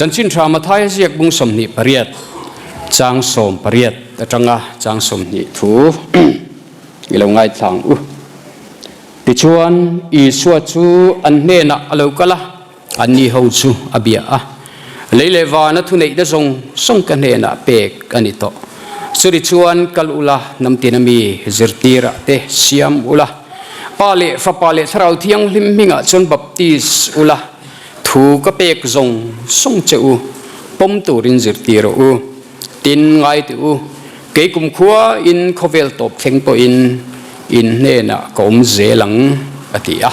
จันชินทรามาท้ายเรียกบุ้งสมนิปริยดจางสมปริยดแต่จังอ่ะจางสมนิถูอีเราไงทางติชวนอีสวดชูอันเนน่ะเราก็ละอันนี้เขาชูอเบียอ่ะเลยเลวานะทุนไอ้เดซงส่งกันเนน่ะเป็กอันนี้โตสุริชวนกัลอุละน้ำตีนมีจิรตีระเตเสียมอุละปาเลฟปาเลทราวเทียงลิมมิงะจนบัพติสอุละถูกเป็กซงส่งเจ้าปมตูรินจิรตีระอูตินไงตูเกี่ยกุมขัวอินโคเวลตบเข่งปอินเนน่ะก็เจลังอติอ่ะ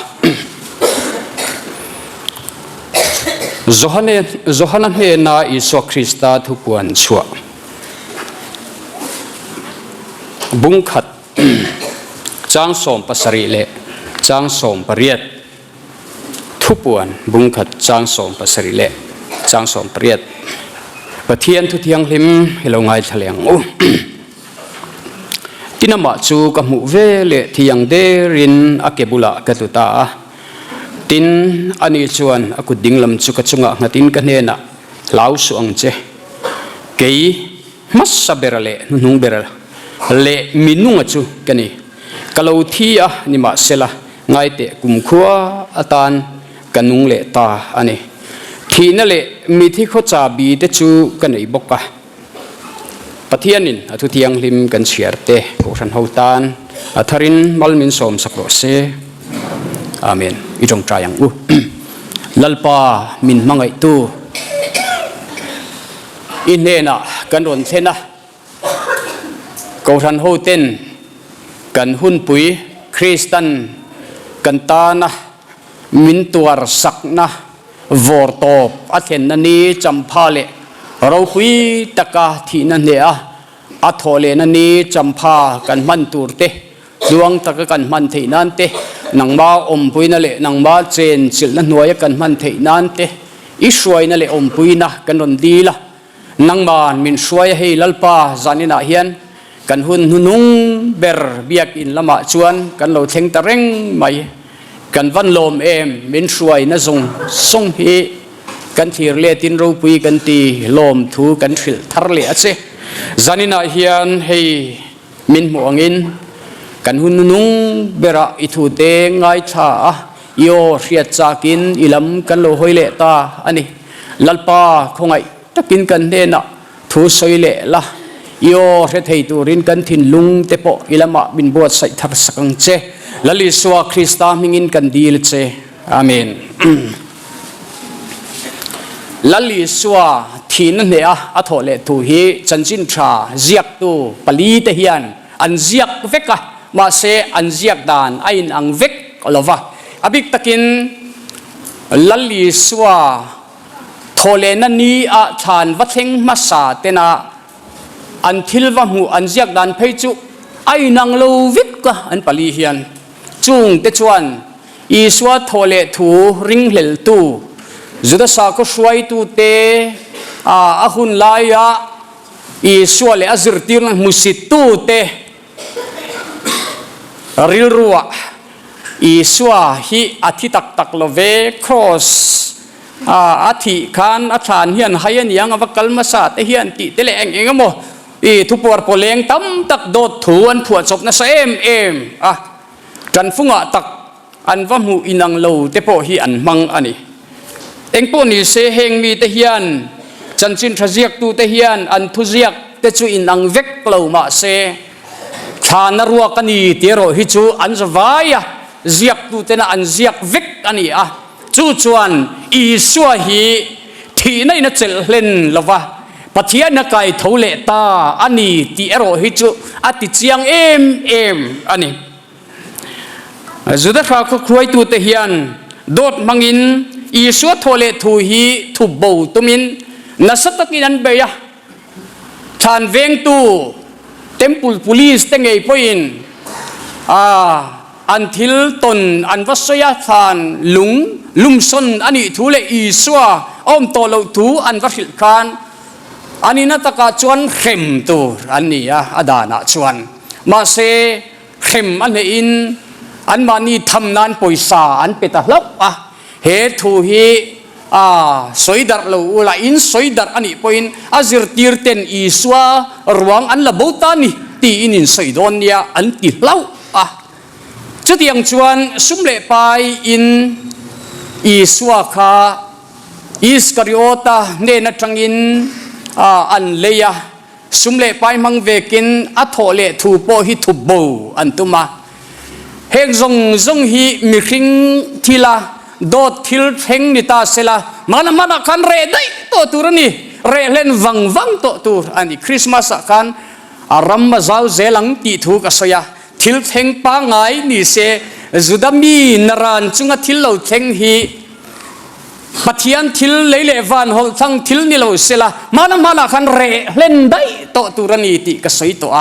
โจฮันเนน่ะอิสวคริสต์ทุกวันชัวบุ้งขัดจางสมปัสริเลจางสมปริยดทุกวันบุ้งขัดจางสมปัสริเลจางสมปริยดปะเทียนทุเทียงลิมให้เราไงทะเลงโอ้ที่นมาจูกับหมู่เวเลที่ยังเดรินอาเกบุละกัตุตาตินอันนี้ชวนอากุดิ่งลำจุกจุงะงตินกันเนน่ะลาวสุอังเจเกยมัสซาเบรเลนุ่งเบรเลมินุงจูกันนี่กะลาวที่อ่ะนี่มาเสละไงเตะกุมขัวอาตานกันนุ่งเลตาอันนี้ที่นั่นเลมีที่เขาจะบีเตจูกันไอ้บกะปะเทียนินทุเทียงลิมกันเชียร์เตะโกชันเฮาตานอัทรินมัลมินสมสักโรเซอาเมนอีจงใจยังลัลปามินมังไอตูอินเนน่ะกันรอนเซนะโกชันเฮาเต้นกันหุ่นปุยคริสตันกันตานะมินตัวสักนะวอร์ตอบอัเทนนันนี้จำพาเลเราคุยตะกาที่นั่นเนี่ยอัทโอเลนันนี้จำพากันมันตูร์เตดวงตะกกันมันที่นั่นเตนังบ้าอมปุยนั่นแหละนังบ้าเจนสิลนั่นหน่วยกันมันที่นั่นเตอิสวยนั่นแหละอมปุยนะกันนนดีละนังบ้านมินสวยให้ลัลปาจานินาเฮียนกันหุ่นนุ่งเบอร์เบียกอินละมาชวนกันเราเทงตะเร่งไม่กันวันลมมินสวยนะทรงฮีกันที่เลียตินรูปุยกันตีลมทูกันฟิลทาร์เลียเซจานินาเฮียนให้มินหมวงินกันหุ่นนุ่งเบระอิทูเตงไงชาโยเสียจากินอิลำกันโลหอยเลตาอันนี้ลัลปาคงไงตะกินกันเดนะทูสอยเลละโยเสียไทยตูรินกันทินลุงเตปอิลามะบินบวชใส่ทับสังเจลลิสวาคริสตามิงินกันดีลเจอาเมนลลิสวาทีนั่นเนี่ยอัทโอเลตูฮีจันจินทราเจียกตูปลีเทียนอันเจียกเวกะมาเซอันเจียกดานไอ้อังเวกอลวะอบิกตะกินลลิสวาโทเลนันนี้อาชานวัดเฮงมาสาเตนะอันทิลวะมูอันเจียกดานเพยจุไอ้นางโลวิกะอันปลีเฮียนจุงเตจวนอีสวาโทเลทูริงเลลตูจุดสาก็ช่วยตูเตอาหุนลายะอีสวาเลอซิรติรมุสิตูเตริลรัวอีสวาฮีอาทิตักตักโลเวครอสอาทิคันอาจารย์เฮียนไฮยันยังอวกัลมาสาเตเฮียนติเตเลงเองโมอีทุปวร์โปเลงตั้มตักโดดถวนผวดศพนะเซมกันฟุงะตักอันว่ามูอินังโลเตโปฮีอันมังอันนี้เองพวกนี้เสเฮงมีเตฮียนจันจินทรเจียกตูเตฮียนอันทุเจียกเตจูอินังเวกโลมาเซชานรัวกันนี้เตโรฮิจูอันจะวายเจียกตูเตนะอันเจียกเวกอันนี้จูจวนอีสัวฮีที่ในนัดเจลเลนละวะปัทยานักไก่ทเลตาอันนี้ที่เอโรฮิจูอัติเจียงอันนี้จุดที่เขาคุยตัวเทียนโดดมังอินอีสัวทเลทูฮีทุบบูตุมินนัสตะกินันเบียชานเวงตูเต็มปุลพุลิสเตงไอพอินอันทิลตนอันวัสยาทานลุมซนอันนี้ทุเลอีสัวอมโตโลทูอันวัสิลคานอันนี้นัตกาชวนเข็มตัวอันนี้อดานะชวนมาเซเข็มอันนี้อินอันมานี่ทำนานปุยสาอันเปตะลับเฮทูฮี สวยดัดเราละอินสวยดัดอันนี้พออินอาจิรตีร์เต็นอีสวารวงอันละบูตานี่ตีอินินสวยดอนเนี่ยอันติเล่าจุดยังชวนสุมเลไปอินอีสวาคาอิสการิโอตาเนนัทรังอินอันเลียสุมเลไปมังเวกินอัทโเลทูโปฮิทุบโบอันตุมาเฮงซงฮิมิคิงทีละโดดทิลเฮงนิตาเซลามันคันเรได้ตัวตุรนี่เรเล่นวังตัวตุรอันนี้คริสต์มาสกันอารัมมาซาวเซลังตีถูกสยาทิลเฮงปังไงนี่เซจุดามีนารานจุงทิลเราเฮงฮีปัทยันทิลเลเลวันฮอลทั้งทิลนี่เราเซลามันคันเรเล่นได้ตัวตุรนี่ตีก็สวยตัว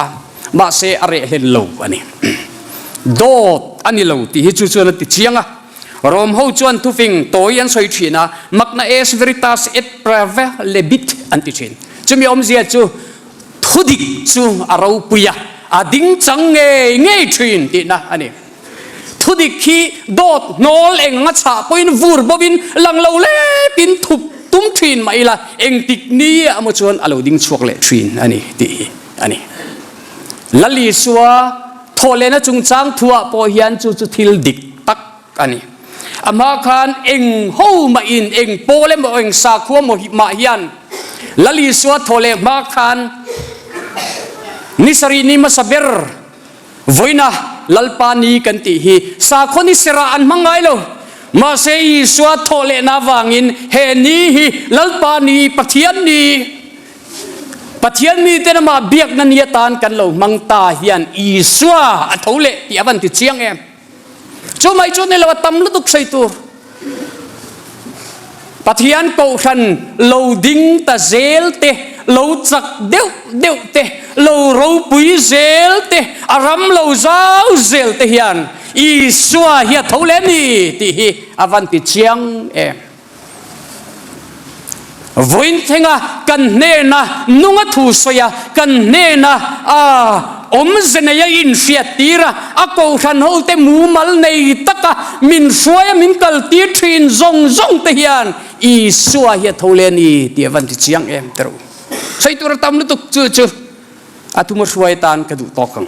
มาเซอะไรเล่นโลอันนี้โดดอันนี้เราตีให้จู่ๆนั่นติดเชียงรวมหัวจวนทุฟิงโตยันสวยชีนะมักนาเอสเวริตัสเอ็ดพระเวเลบิตอันติชินจะมีอมเสียจู่ทุดิกจู่อาราปุยะดิ้งจังเงยชินตินะอันนี้ทุดิกขี้โดดโนลเองงัดฉาปอินวูร์บบินหลังเราเล่ปินทุบตุ้มชินมาอีละเองติกนี้อมจวนอาราดิ้งชวกเล่ชินอันนี้ตีอันนี้ลลิสัวโทเลนะจุงจังทัวปอยันจู่ทิลดิกตักอันนี้อามาคันเองหูมาอินเองโปเลมาเองสาขัวโมหิมายันลลิสวะโทเลมาคันนิสรีนิมาสเบรวินะลัลปานีกันติฮีสาคนนิสระอันมังไงโลมาเซยิสวะโทเลนาวางินเฮนีฮีลัลปานีปะเทียนนีปะเทียนมีเตนมาเบียกนันยตานกันโลมังตาเฮียนอีสวะอัทโทเลที่อวันติเชียงเอ็มจู่ไม่จู่เนี่ยเราทำลุตุกใส่ตัวปะเทียนโกชันเราดิ้งตาเซลเตเราจักเดียวเตเรารูปุยเซลเตอารมเราเจ้าเซลเตเฮียนอีสวะเฮียทูเลนี่ที่ฮีอวันติเชียงเอ็มวินเทงะกันเนนะนุ่งทูสยากันเนนะอมเซนยอินเฟียตีระอากอขันโฮเตมูมัลในตะกะมินสวยมินกัลตีทรินซงเตียนอีสวะเฮทูเลนีเตียวันที่เชียงเอ็มตรูใส่ตัวรำนุตุกจู่อาทุมสวยตานกระดูตอกัง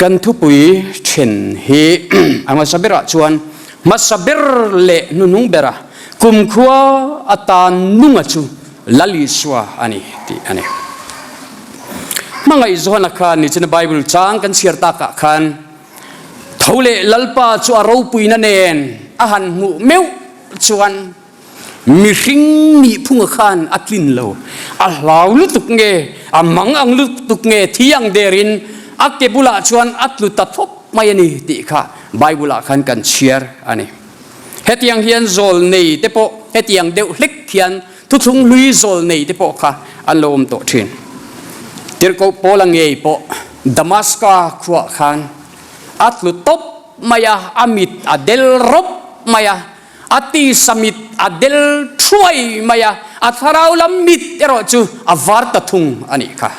กันทุปุยเช่นเฮอามาสเบระชวนมาสเบรเลนุงเบระคุมขัวอัตานุ่งจูลลิสวะอันนี้ที่อันนี้มังไอโซนักขันนี่ในไบเบิลจางกันเสียตากะขันเท่าเลลัลปาจูอารูปุยนั่นเองอาหารหมูเมวชวนมีริงมีพุ่งขันอักลินโลอัลลาวลุตุกเงอามังอังลุตุกเงที่ยังเดรินอักเกบุลาชวนอัตลุตัดทบไม่นี่ติค่ะไบเบิลขันกันเชียร์อันนี้เฮตียงเฮียนโซลนี่เตปโเฮตียงเดวเล็กเฮียนทุกทุ่งลุยโซลนี่เตปโค่ะอันโลมโตชินเดี๋ยวก็โปลังเงยโปดามัสกาขวาขันอัตลุตบมายาอามิดอเดลรบมายาอัติสมิดอเดลช่วยมายาอัทราวลมิดเอรอจูอวาร์ตทุงอันนี้ค่ะ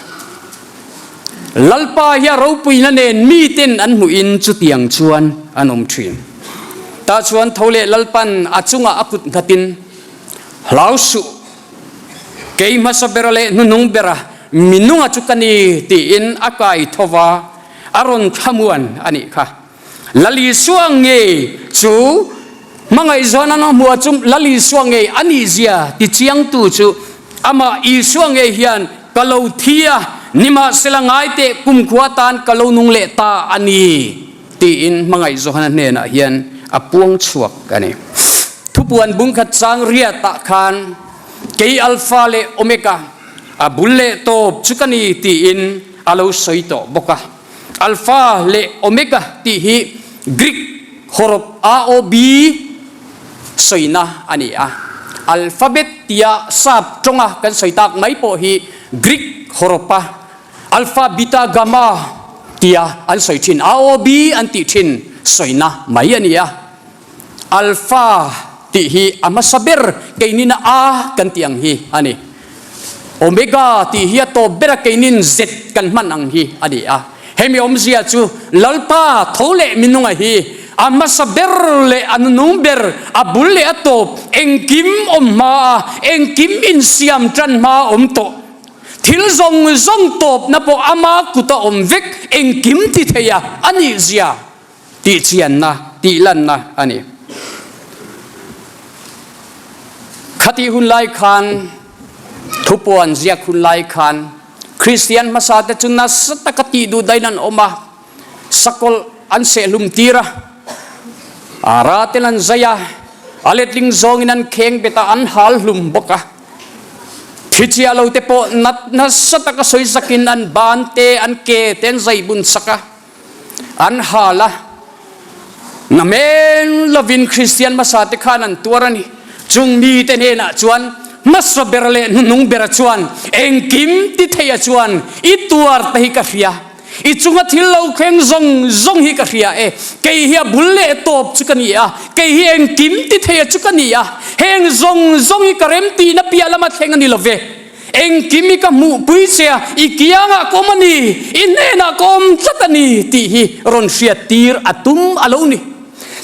ลัลปาเฮียรูปุยนั่นเองมีเต็นอันมุอินจุดยังชวนอันอมชินตาชวนทาวเลลัลปันอาจุงอากุดขัดินลาวสุเกยมาสเบรเลนุงเบระมินุงอาจุกันีตีอินอากาศทว่าอารอนขมวนอันนี้ค่ะลลิสวงเงจูมังไอจอนันมัวจุมลลิสวงเงอันนี้เสียติเชียงตูจูอามาอีสวงเงเฮียนกะโลเทียนิมาเสลังไอเตกุมขวาตานกะโลนุงเลตาอันนี้ตีอินมังไอจอนันเนนะเฮียนอปวงชวกกันนี่ทุบวนบุงขัดจางเรียตะคานเกยอัลฟาเลโอเมก้าบุลเลโตจุกันีตีอินอาลูสอยโตบกะอัลฟาเลโอเมก้าตีฮีกรีกฮอรบอาโอบีสอยนะอันนี้อัลฟาเบตตียซับจงกันสอยตักไม่พอฮีกรีกฮอรบอัลฟาบิตากามาตียอันสอยชินอาโอบีอันติชินสอยนะไม่อันนี้อัลฟาตีฮีอามาสเบรเกนินกันตียงฮีอันนี้โอเมก้าตีฮีโตเบรเกนินเซกันมันอังฮีอันนี้เฮมิอมเซียจูลัลปาทโลเลมินุงฮี ama saber le anung ber abul le atop engkim ma engkim in siam tran ma to thil zong top na po ama kuta vek engkim ti theya ani zia ti chian na ti lan na ani khati hun lai khan thupuan zia hun lai khan Christian masate chunna satakati du dainan oma sakol an se lum tira aratelan zaya aletling zonginan kheng beta an hal lum boka thichia lo te po nat na sataka soi sakin an bante an ke ten zai bun saka an hala namen lovin Christian masate khanan tuarani chung mi te ne na chuan masra berle nung bera chuan engkim ti theya chuan I tuar tahi ka ria I chunga thil lo kheng zong hi ka ria e kei hi bulle top chukania kei hi engkim ti theya chukania heng zong hi karem ti na pialama thengani love engkim ka mu puisia ikianga komani inena kom chatani ti hi ron sia tir atum aloni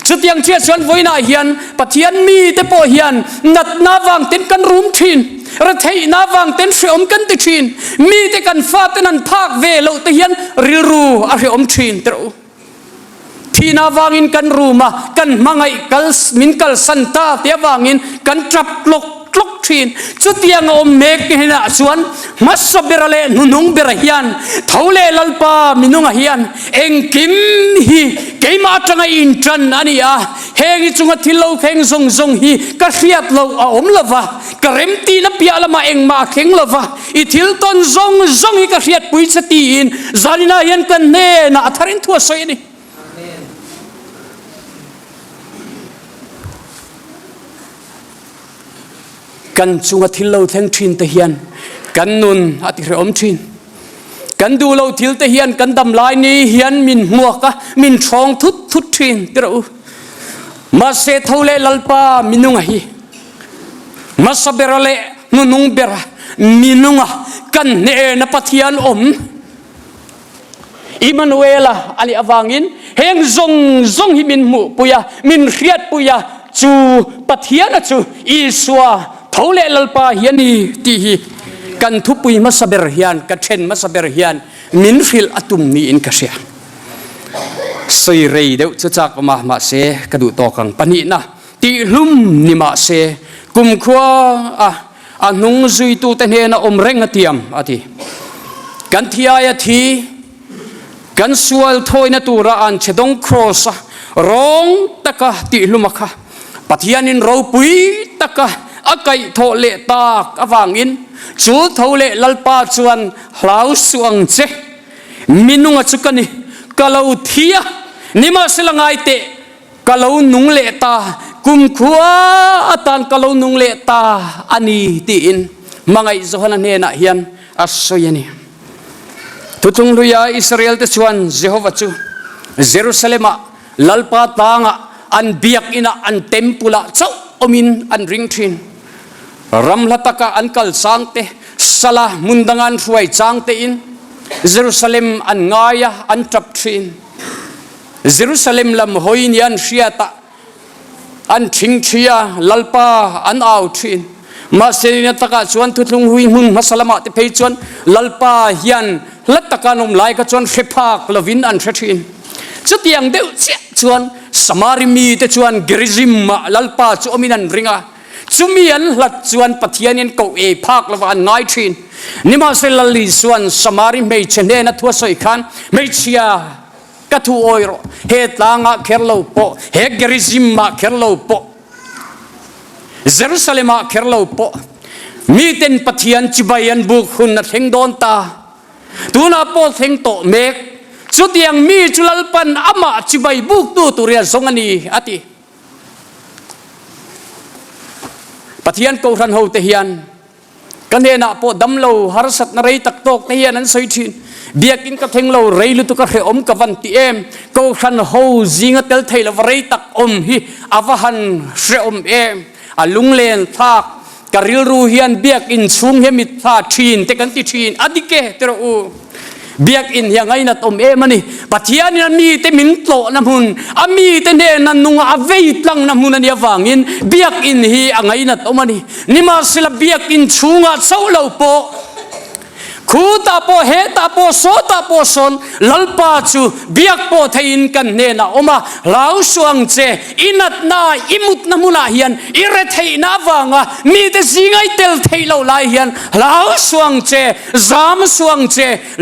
chutiang chia chuan voina hian pathian mi te po hian nat na wang ten kan room thin ra thei na wang ten hreom kan ti thin mi te kan fa ten an phak ve lo te hian rilru a hreom thin tro thi na wangin kan ruma kan mangai kal min kal santa te wangin kan trap lok thin chutiang mek hena chuan masaberale nunung berahian thole lalpa minunga hian engkim hi keima tanga in tran ania hengi chunga thilo kheng zong hi ka hriat lo a omlova karemti na pialama engma kheng lova I thil ton zong hi ka hriat pui chati in zanina hian kan ne na atharin thua soi ni kan chunga thil lo theng thin te hian kan nun ati hreom thin kan du lo thil te hian kan dam lai ni hian min muaka min thong thut thin tro ma se thole lalpa minunga hi ma saberale nunung bera minunga kan ne na pathian Emmanuela ali awangin heng zong hi min mu puya min riat puya chu pathian chu iswa thole lalpa hiani ti hi kan thupui masaber hian ka then masaber hian min fil atum ni in ka sia sei rei deu chak ma se kadu to kang pani na ti hlum ni ma se kum khwa a nung zui tu te ne na reng atiam ati kan thiaya thi kan sual thoi na tura an chedong cross rong taka ti hlumaka pathianin ro pui taka akai thole tak awangin chu thole lalpa chuan hlau suang che minunga chukani kalau thia nima selangai te kalau nung le ta kum khua atan kalau nung le ta ani ti in mangai zohana ne na hian asoyani tutung luya Israel te chuan Jehovah chu Jerusalem lalpa tanga an biak ina an tempula chau omin an ring thin ramlataka ankal sangte salah mundangan huai changte in Jerusalem an ngaya an trap thin Jerusalem lam hoin yan shiata an thing thia lalpa an au thin ma selina taka chuan thutlung hui mun masalama te phei chuan lalpa hian lataka nom lai ka chuan fephak lovin an thin chutiang deu chuan samari mi te chuan gerizim lalpa chu ominan ringa chumian lat chuan pathianin ko e phak lawan ngai thin nima selali chuan samari mei chene na thua soi khan mei chia ka thu oiro he tanga kherlo po he gerizim ma kherlo po Jerusalem ma kherlo po mi ten pathian chibayan buk hun na theng don ta tuna po theng to mek chutiang mi chulalpan ama chibai buk tu turia zongani ati pathian ko ran ho te hian kanena po damlo harsat na rei tak tok te hian an soi thin biakin ka thenglo rei lu tu ka he ka van ti em ko ran ho zinga tel thaila rei tak hi awahan hre em alung len thak karil ru hian biak in chung he mit tha thin te kan ti thin adike tero u เบียกอินยังไงนะตมมันนี่ปัจจัยนั้นมีแต่มินโตน้ำหุ่นมีแต่เนนันนุงอาเวทลังน้ำหุ่นนี่ฟังอินเบียกอินฮียังไงนะตมมันนี่มาสิลเบียกอินชูงาเจ้าเหล่าโปคูตาโปเฮตาโปโซตาโปซอนลัลปาจูเบียกโปไทยอินกันเนนะอมาลาวสวงเจอินัดนาอิมุตน้ำมุนาเฮียนอิเรไทยนาฟังมีแต่สิ่งไอเตลไทยเหล่าลายเฮียนลาวสวงเจจามสวงเจ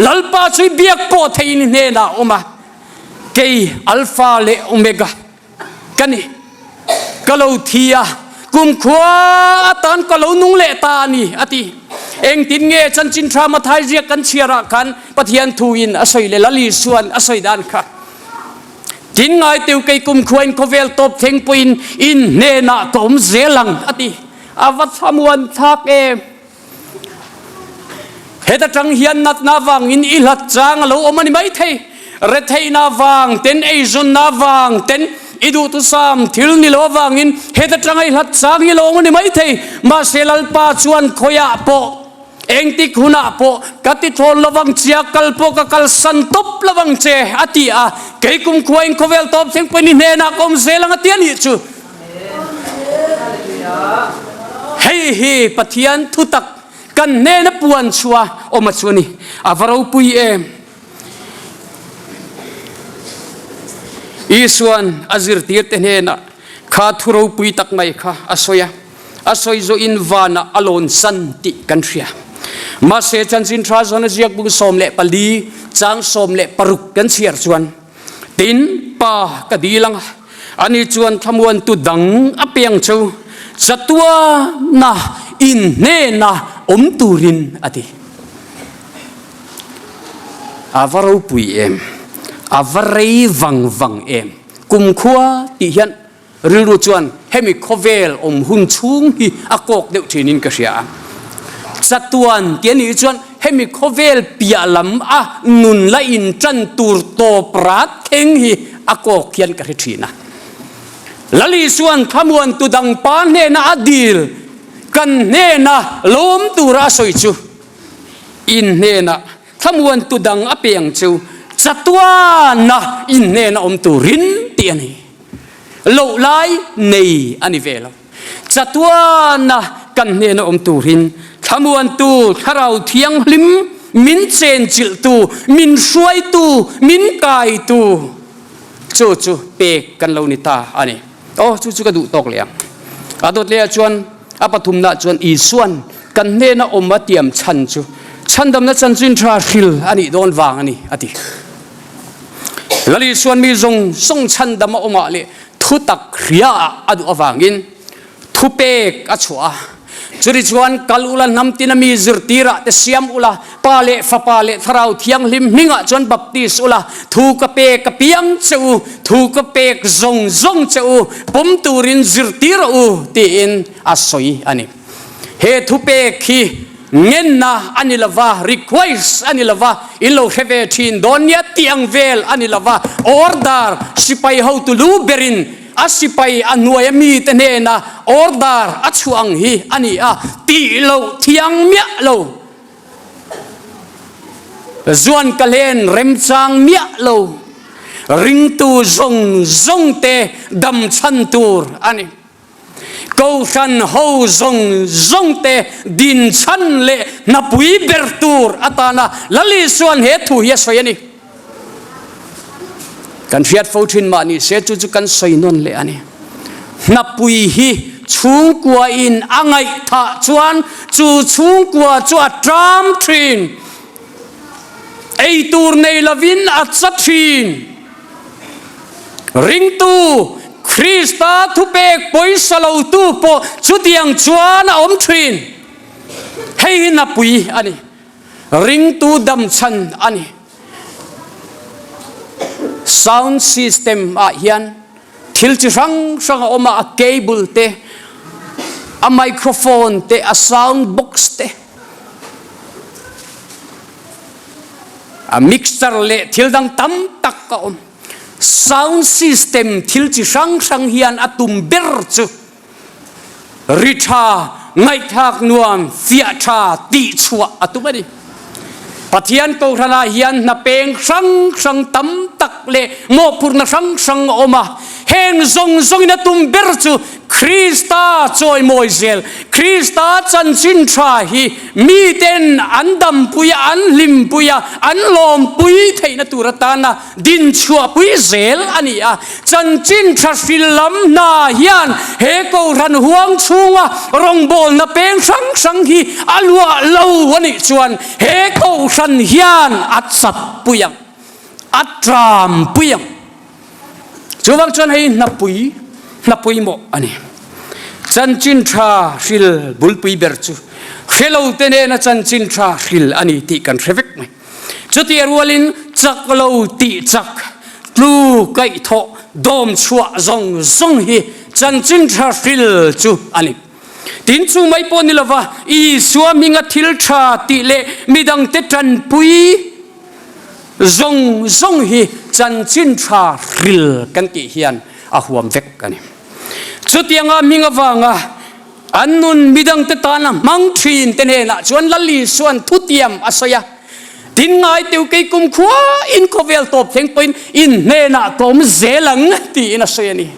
ลัลปาจูเบียกโปไทยอินเนนะอมาเกยอัลฟาเลโอเมกากันนี่ก็เราเทียกุมขวาตานก็เรานุ่งเลตานี่อติเองตินเงจันจินทรามาไทยเรียกกันเชียระกันปะเทียนทูอินอสอยเลลลีส่วนอสอยดานค่ะจินไงเตียวไกกุมขวานโคเวลตบเทงปุยนอินเนนาตมเซลังอติอาวัตสมวนทักเฮตจังเฮียนนัดนาวังอินอิลัดจังเราอมันไม่เทเรเทนาวังเต็นเอจุนนาวังเต็นอิดูตุสามทิลนิโลวังอินเฮตจังไอลัดจังอิโลมันไม่เทมาเซลัลปาชวนขยะโปเองติคุนาโปกติโทลวังเจียกัลโปกกัลสันตบลวังเจอติอาเกยกุมควายโคเวลตบเซงปนิเนนาคมเซลังอติยันฮิจูเฮ้เฮ้ปะเทียนทุตักกันเนนปวนชัวอมาชวนี่อาวราปุยอีส่วนอจิรตีเตเนนะข้าทุราปุยตักไม่ข้าอสอยอสอยโจอินวานะอโลนสันติกันเชียมาเสจันจินทราจวนเจียกบุกสมเละปลีจางสมเละปรุกกันเชียร์จวนตินป่ากระดีลังอันนี้จวนทำวันตุดังอเปียงจูจัตวานะอินเนนะอมตูรินอติอาวารูปุยอาวารีวังกุมขัวติยันริรุจวนเฮมิโคเวลหุ่นชุงฮีอากอกเดวทีนินกษยาจัตวันเตียนี่จวนเฮมิโคเวลปียลำนุนละอินจันตูร์โตปราดเข่งฮีอากอกเขียนกระทีนะลลิส่วนขมวนตุดังปานเนนะอดีลกันเนนะลมตุราสอยจูอินเนนะขมวนตุดังอเปียงจูจัตวานะอินเนนะอมตุรินเตียนี่โลไลในอันนี้เวลาจัตวานะกันเนนะอมตุรินขมวนตูขราวเทียงลิมมินเซนจิลตูมินช่วยตูมินกายตูจู่เปกกันเรานิตาอันนี้โอ้จู่ก็ดูตกเลยอาตุเลียจวนอาปฐุมนาจวนอีส่วนกันเนนะอมมาเตียมชันจู่ชันดำนัดชันจินทราฮิลอันนี้โดนวางอันนี้อติแล้วอีส่วนมีส่งชันดำมาอมมาเลยทุตักเรียอดูอวางอินทุเปกอชัวจุดจวนกัลอุลานำตินามีจิรตีระเตเสียมอุลาปาเลฟปาเลทราวเทียงลิมนิงะจวนบัพติสอุลาทูกเปกเปียงเจ้าทูกเปกจงเจ้าผมตูรินจิรตีระอูตีอินอาศัยอันนี้เฮทุเปกฮีเงินนะอันนี้ละว่า request อันนี้ละว่าอิโลเฮเวทินโดนยาเตียงเวลอันนี้ละว่า order สิไปเฮาตุลูเบรินอาสิไปอันหน่วยมีแต่เนนะ order อัชวงฮีอันนี้ตีโลเทียงเมียโลจวนกะเลนเร็มจางเมียโลริงตูจงเตดำชันตูรอันนี้กูฉันหูจงเตดินชันเละนับวิเบร์ตูร์อัตานะลลิส่วนเหตุเฮียสวยนี่กันเฟียดฟูทินมานี่เสียจุกันสวยนนเลยอันนี้นับวิฮีชุงกัวอินอ่างไอท่าชวนชุงกัวจวดตรามทรีนไอตูร์ในลวินอัศทรีนริงตูคริสต์ทุเปกปอยสลาวตูปจุดยังจวนอมทรีนให้นับวิอันนี้ริงตูดำชันอันนี้sound system เฮียนทิลจิรังออกมาเคเบิลเตไมโครโฟนเตsound box เตmixer เละทิลดังตั้มตักก็sound system ทิลจิรังเฮียนตุมเบิร์จูริชาไงทักนวมเฟียชาตีชัวตุมดิ ปะเทียนกูธนาเฮียนนับเป็นสังสังตั้มตักเล่โมพุรนสังสังออกมาเฮงทรงนัตุมเบรจูคริสตาจอยมอยเซลคริสตาจันจินทราฮีมีเต็นอันดำปุยอันลิมปุยอันลมปุยเทนตุรตานาดินชัวปุยเซลอันนี้จันจินทราฟิลลัมนาเฮียนเฮกูรันห่วงชัวรงบอลนับเป็นสังสังฮีอัลวะเลววันนี้ชวนเฮกูรันเฮียนอัดสับปุยังอัดรามปุยังจวงชวนให้นับปุยโมอันนี้จันจินทราฟิลบุลปุยเบรจูเฮลเอาเตเนนะจันจินทราฟิลอันนี้ตีกันเรฟิกไหมจุดที่รัวลินจักเลาตีจักลูไก่ทอดอมชัวซงฮีจันจินทราฟิลจูอันนี้ดินจูไม่ปนิลวะอีสวามิงทิลทราติเลมิดังเตจันปุยซงฮีจันจินทราฟิลกันกี่เฮียนอาหวมเวกกันนี่จุดยังมิงฟังอันนุนมิดังเตตานะมังทรีนเตเนนะชวนลลีส่วนทุติยมอาศัยดินไงเตียวกีกุมขวาอินโคเวลตบเทงเป็นอินเนนะตอมเซลังตีอินอาศัยนี่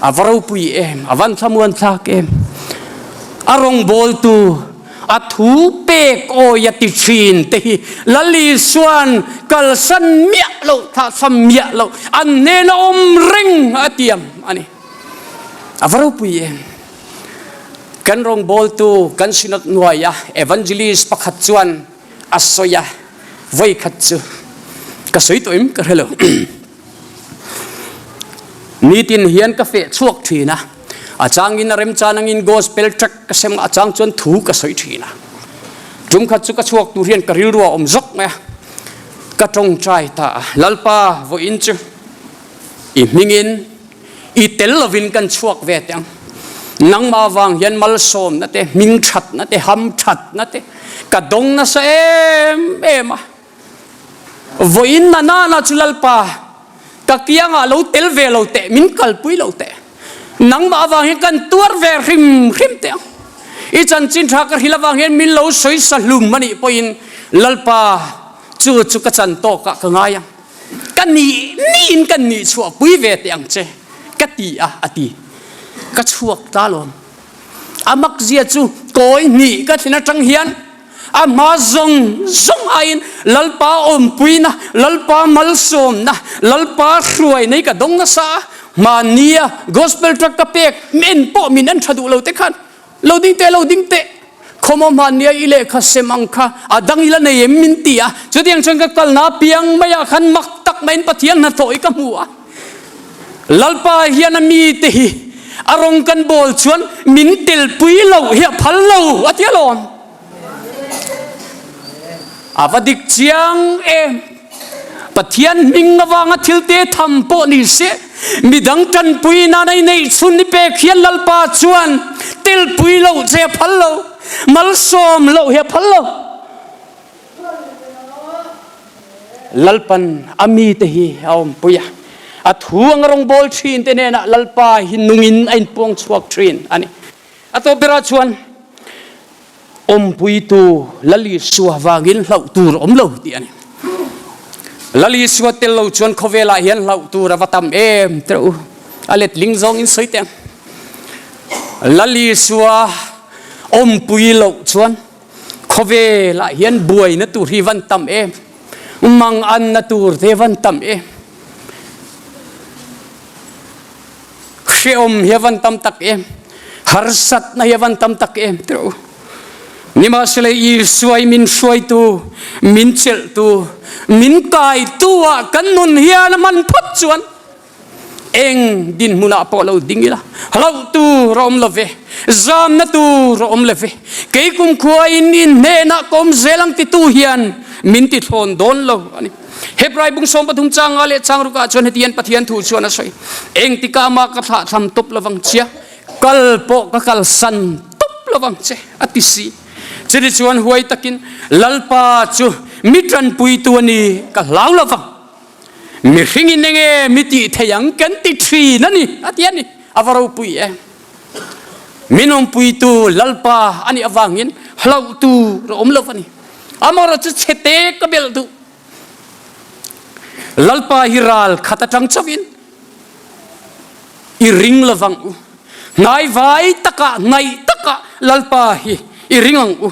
อาวรูปุยเอ็มอวันสมวนสักเอ็มอารมณ์บอลตูอัทูเปกโอยติชินเตหิลลีส่วนกัลสันเมียโลท่าสัมเมียโลอันเนนอมริงอาเตียมอันนี้อาวรูปุยเอ็มกันรองบอลตูกันสินัดนัวยะเอวันเจลิสปักขัดจวนอัศยะไว้ขัดจูก็สวยตัวเอ็มก็เฮลโลมีตินเฮียนกาแฟชวกทีนะอาจารย์อินเรมจานังอินโกสเปลทรักก็เสมอาจารย์จวนถูกก็สวยทีนะจุ่มขัดจูก็ชวกตัวเรียนกระริรัวอมจกไหมก็ตรงใจตาลัลปาว่าอินจูอิมิงอินอีเตลวินกันชวกเวทยังนังมาวางยันมัลโซมนั่นเองมิงชัดนั่นเองฮัมชัดนั่นเองกระดงนั่นเองวินนาจุลลปากะเกียงอ่ะเราเตลเวเราเตมินกัลปุยเราเตนังมาวางยันกันตัวเวริมเตงอีจันจินทากระหิลวางยันมินเราสวยสลุมมันนี่พออินลลปาจู่กระจันโตกะง่ายกันนี่กันนี่ชัวปุยเวทยังเจกะตีอะตีก็ชวกตาลมอามักเจียจูโกยนี่ก็ที่นั่งจังเฮียนอามาซงไอ้ลัลปาอมปุยนะลัลปามัลสมนะลัลปาสวยในกระดงนะซามาเนียกอสเปลทรักกะเปกเมนโปมินันชาดูเราเตขันเราดิ้งเตขโมมาเนียอิเลขัสเซมังค่ะอาดังอิละในเอ็มมินตีอะจุดยังจังกัลนาเปียงไม่อยากขันมักตักไม่ปะเทียนนะโถยกับหัวลัลปาเฮียนมีตีอารมณ์กันโบลชวนมินติลปุยเหลาเฮียพัลเหลาอัตยาลอนอาวดิกเจียงปะเทียนมิงวางทิลเตทำโปนิเสมิดังกันปุยนาในชุนนิเปกเฮียลัลปาชวนติลปุยเหลาเฮียพัลเหลามัลโซมเหลาเฮียพัลเหลาลัลปันอามีเตฮีเอาปุยอัดห่วงรองบอลทรีนเตเนนะลัลปาหินนุงินไอ้พวงชวกทรีนอันนี้อัตโตเบราชวนอมปุยตูลลีสัววากินเหล่าตูรอมเหล่าตีอันนี้ลลีสัวเตลเหล่าชวนเขาเวลาเห็นเหล่าตูระวัตมเตรูอเล็ดลิงซองอินสวยเตงลลีสัวอมปุยเหล่าชวนเขาเวลาเห็นบวยนัตูรีวันตัมมังอันนัตูเทวันตัมเชื่อมเฮวันตัมตักฮาร์สัตนะเฮวันตัมตักตรูนี่มาสเลยอีสวยมินสวยตูมินเชลตูมินกายตัวกันนุนเฮียนมันพัดชวนดินมุนาปอเราดิ้งละเราตูรอมเลเวจามนะตูรอมเลเวเกี่ยกุมขวายนินเนนักคมเซลังติตูเฮียนมินติทอนโดนเราอันนี้เฮบรายบุงสมปฐุมจางอะไรจางรุกาชนเฮียนปะเทียนถูชวนอะไรติกามากระถาทำตุบระวังเชียกัลโปกัลสันตุบระวังเชียอติสีจะได้ชวนหวยตะกินลัลปาจูมิตรันปุยตัวนี้ก็ลาวระวังมิริงินเองมิติเทียงกันติทรีนั่นนี่อติยันนี่อวารูปุยมินอมปุยตัวลัลปาอันนี้อวังยินลาวตัวรอมระวังนี่ amara chu chete ka bel du lalpa hiral khata tang chawin i ring lawang u nai vai taka lalpa hi i ringang u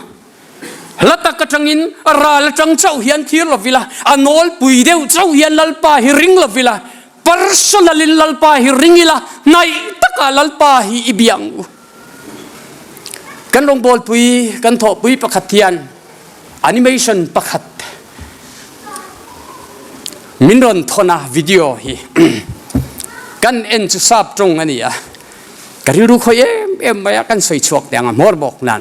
lata ka tangin ral tang chau hian thir lovila anol pui deu chau hian lalpa hi ring lovila personally lalpa hi ringila nai taka lalpa hi ibiang u kan rong bol pui kan tho pui pakhatian animation pakhat minron thona video hi kan en chu sap trong ania kariru khoi em maya kan soi chuak dang mor bok nan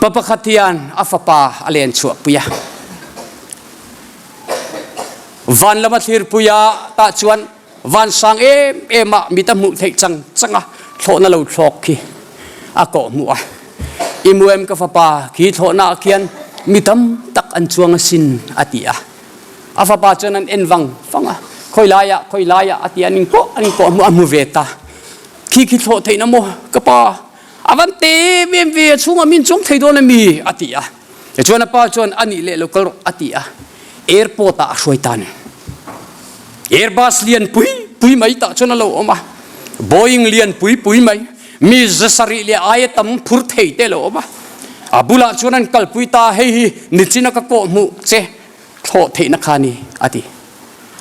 papakhatian afapa alen chuak puya van lama thir puya ta chuan van sang ema mitamu thei changa thona lo thlok khi ako mu a imuem ka fapa ki thona khian mitam tak an chuang sin atia afapa chuan enwang fanga khoi laya ati aning ko mu veta ki tho theina mo kapa avante mem ve chunga min chung thei don mi atia chuan pa chuan ani le local atia airport a hroitan airbus lian pui mai ta chuan lo oma boeing lian pui mai mi zasari le ayatam phur thei te lo oma abula chuan kal pui ta hei ni china ka ko mu che tho theina khani ati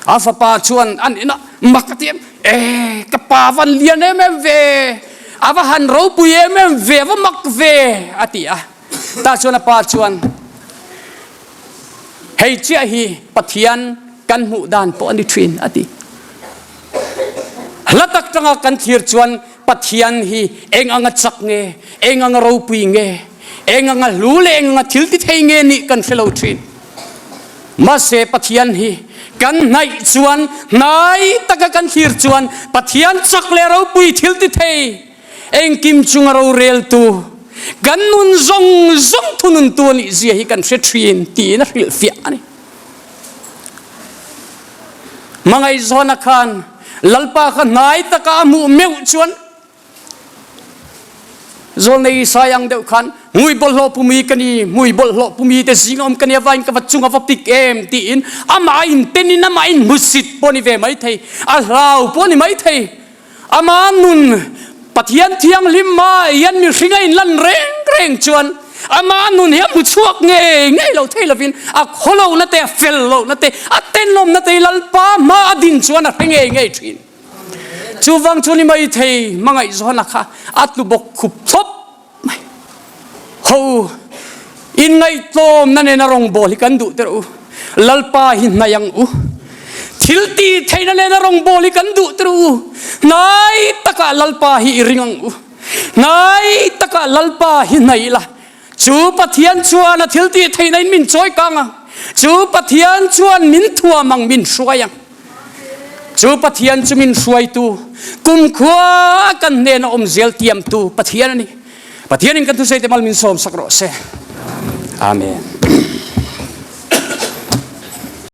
afapa chuan an ina makatiam kapa van lian em ve ava han ro pui em ve va mak ve atia ta chuan pa chuan hei chia hi pathian kan mu dan po ani thin ati latak tanga kan thir chuan pathian hi enganga chak nge enganga ro pui nge enganga lule enganga thilti thei nge ni kan felo thin ma se pathian hi kan nai chuan nai taka kan thir chuan pathian chakle ro pui thil ti thei eng kim chunga ro rel tu kan nun zong thunun tu ni zia hi kan thin ti na hril fia ani mangai zona khan lalpa kha nai taka mu meu chuan zol nei sayang deuh khan mui bol lo pumi kani mui bol lo pumi te zingom kani vain ka chunga va pik em ti in ama in tenin ama in musit poni ve mai thei a hlau poni mai thei ama nun pathian thiang lim ma yan mi hringa in lan reng chuan ama nun he mu chuak nge lo thei lovin a kholo na te fel lo na te a ten lom na te lalpa ma din chuan a nge thin chuwang chuni mai thei mangai zona kha atlu bok khup thop ho in ngai tom na ne na rong bol kan du ter u lalpa hin na yang u thilti theina le na rong bol kan du ter u nai taka lalpa hi ringang u nai taka lalpa hi nai la chu pathian chuan a thilti theina min choi kanga chu pathian chuan min thua mang min hruayang chu pathian chumin hruai tu kum khwa kan ne na om zel tiam tu pathian ani pathian in kan tu sei te mal min som sakro se amen.